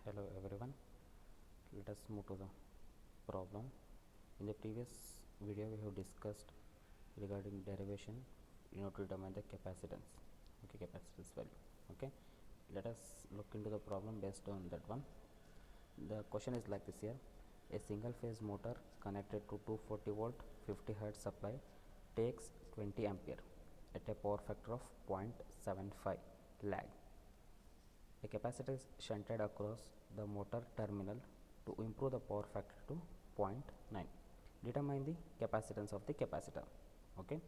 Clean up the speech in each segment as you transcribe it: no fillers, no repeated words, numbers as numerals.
Hello everyone, let us move to the problem. In the previous video we have discussed regarding derivation in order to determine the capacitance, capacitance value. Let us look into the problem based on that one. The question is like this here: a single phase motor connected to 240 volt 50 hertz supply takes 20 ampere at a power factor of 0.75 lag. A capacitor is shunted across the motor terminal to improve the power factor to 0.9. Determine the capacitance of the capacitor. Okay.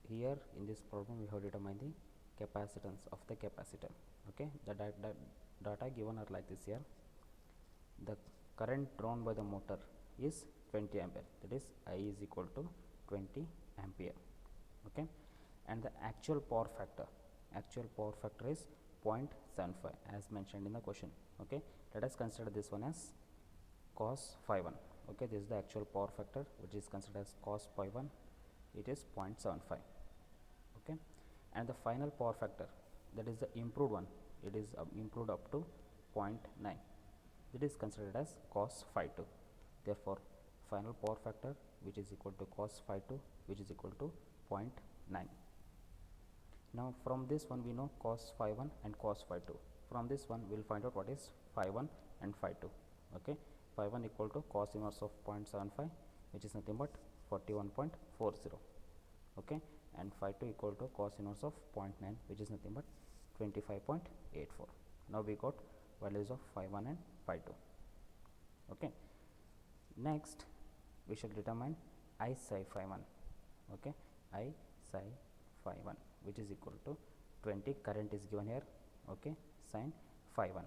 Here in this problem we have determined the capacitance of the capacitor. Okay. The data given are like this here. The current drawn by the motor is 20 ampere. That is I is equal to 20 ampere. Okay. And the actual power factor is 0.75 as mentioned in the question. Okay, let us consider this one as cos phi 1. Okay, this is the actual power factor which is considered as cos phi 1. It is 0.75. Okay, and the final power factor, that is the improved one, it is improved up to 0.9. It is considered as cos phi 2. Therefore, final power factor which is equal to cos phi 2 which is equal to 0.9. Now from this one we know cos phi 1 and cos phi 2. From this one we will find out what is phi 1 and phi 2. Okay, phi 1 equal to cos inverse of 0.75 which is nothing but 41.40. Okay, and phi 2 equal to cos inverse of 0.9 which is nothing but 25.84. Now we got values of phi 1 and phi 2. Okay, next we shall determine I psi phi 1. Okay, I psi phi 1 which is equal to 20, current is given here. Okay, sin phi 1.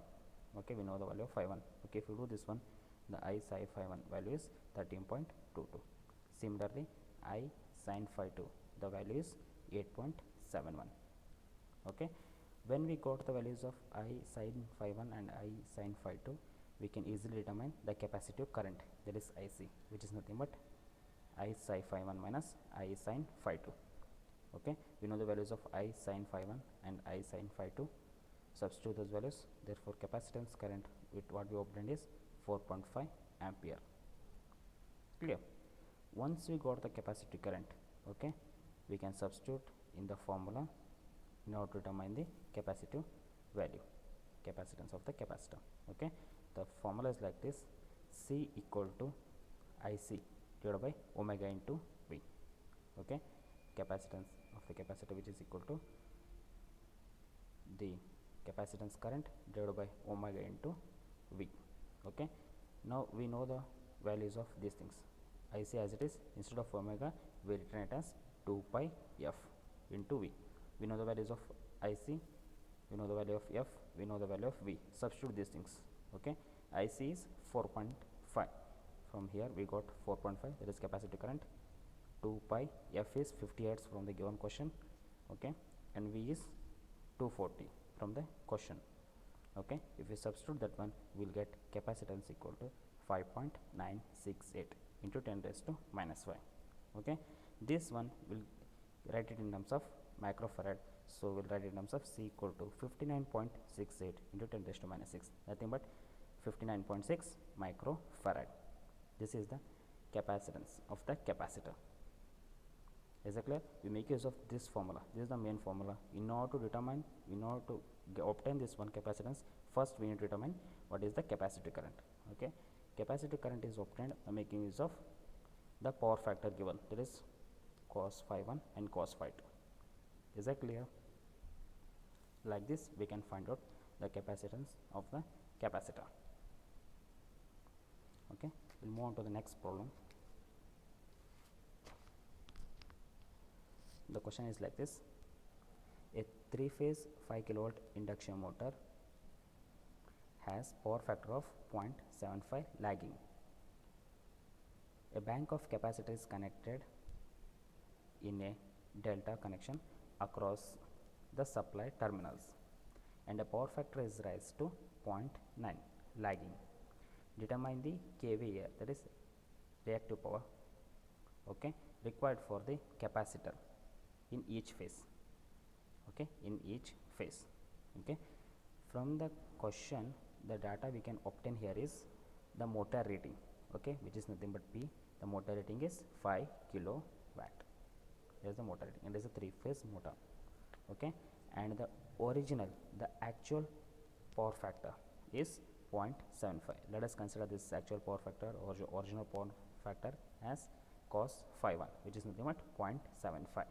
Okay, we know the value of phi 1. Okay, if you do this one, the I psi phi 1 value is 13.22. Similarly, I sin phi 2, the value is 8.71. Okay, when we got the values of I sin phi 1 and I sin phi 2, we can easily determine the capacitive current, that is IC, which is nothing but I psi phi 1 minus I sin phi 2. Okay, we know the values of I sin phi 1 and I sin phi 2. Substitute those values. Therefore, capacitance current with what we obtained is 4.5 ampere. Clear? Once we got the capacitive current, okay, we can substitute in the formula in order to determine the capacitive value, capacitance of the capacitor. Okay, the formula is like this: C equal to IC divided by omega into V. Okay, capacitance of the capacitor which is equal to the capacitance current divided by omega into V. Okay, now we know the values of these things. IC as it is, instead of omega we written it as 2 pi f into V. We know the values of IC, we know the value of f, we know the value of V. Substitute these things. Okay, IC is 4.5. From here we got 4.5, that is capacitive current. 2 pi f is 50 hertz from the given question. Okay, and V is 240 from the question. Okay, if we substitute that one, we will get capacitance equal to 5.968 into 10 raised to minus 5. Okay, this one will write it in terms of microfarad, so we will write it in terms of C equal to 59.68 into 10 raised to minus 6, nothing but 59.6 microfarad. This is the capacitance of the capacitor. Is it clear? We make use of this formula. This is the main formula. In order to determine, in order to obtain this one capacitance, first we need to determine what is the capacitive current. Okay, capacitive current is obtained by making use of the power factor given, that is cos phi 1 and cos phi 2. Is that clear? Like this we can find out the capacitance of the capacitor. Okay, we'll move on to the next problem. The question is like this: a 3-phase 5 kilowatt induction motor has power factor of 0.75 lagging. A bank of capacitor is connected in a delta connection across the supply terminals and a power factor is raised to 0.9 lagging. Determine the kVA, that is reactive power, okay, required for the capacitor in each phase. Okay, in each phase. Okay, from the question the data we can obtain here is the motor rating, okay, which is nothing but P. The motor rating is 5 kilowatt. Here is the motor rating, and it is a 3-phase motor, okay. And the original, the actual power factor is 0.75. Let us consider this actual power factor or original power factor as cos phi 1, which is nothing but 0.75,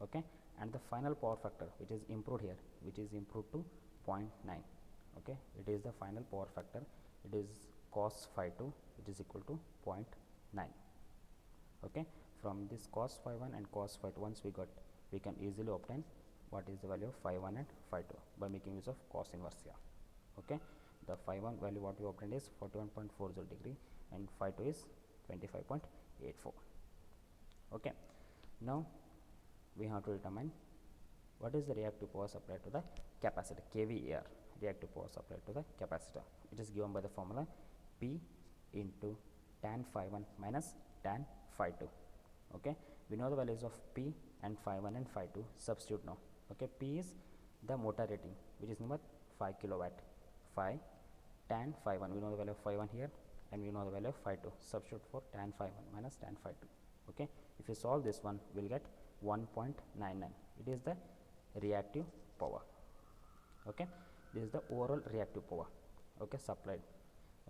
okay. And the final power factor, which is improved here, which is improved to 0.9, okay. It is the final power factor. It is cos phi 2, which is equal to 0.9, okay. From this cos phi 1 and cos phi 2, once we can easily obtain what is the value of phi 1 and phi 2 by making use of cos inverse here, okay. The phi 1 value what we obtained is 41.40 degree and phi 2 is 25.84, okay. Now we have to determine what is the reactive power supplied to the capacitor, kVAR, reactive power supplied to the capacitor. It is given by the formula P into tan phi 1 minus tan phi 2, okay. We know the values of P and phi 1 and phi 2. Substitute now, okay. P is the motor rating, which is number 5 kilowatt. Phi tan phi 1, we know the value of phi 1 here, and we know the value of phi 2. Substitute for tan phi 1 minus tan phi 2, okay. If you solve this one, we will get 1.99. It is the reactive power, okay. This is the overall reactive power, okay, supplied,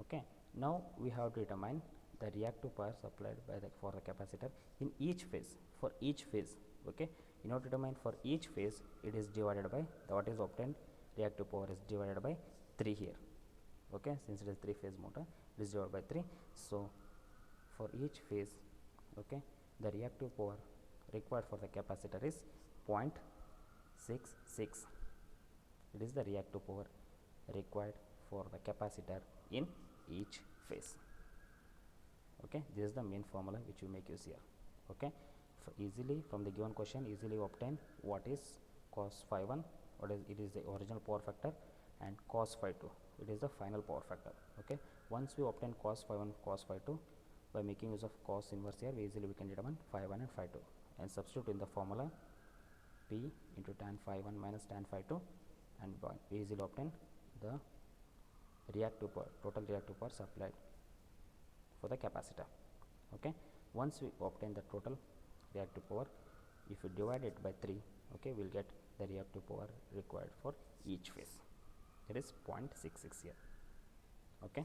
okay. Now we have to determine the reactive power supplied by for the capacitor in each phase, for each phase, okay. In order to determine for each phase, it is divided by what is obtained reactive power is divided by 3 here, okay. Since it is 3-phase motor, it is divided by 3. So for each phase, okay, the reactive power required for the capacitor is 0.66. It is the reactive power required for the capacitor in each phase, okay. This is the main formula which we make use here, okay. Easily from the given question, easily obtain what is cos phi 1, what is it is the original power factor, and cos phi 2, it is the final power factor, okay. Once we obtain cos phi 1, cos phi 2 by making use of cos inverse here, we can determine phi 1 and phi 2 and substitute in the formula P into tan phi 1 minus tan phi 2, and we easily obtain the reactive power, total reactive power supplied for the capacitor, okay. Once we obtain the total reactive power, if you divide it by 3, okay, we will get the reactive power required for each phase. It is 0.66 here, okay.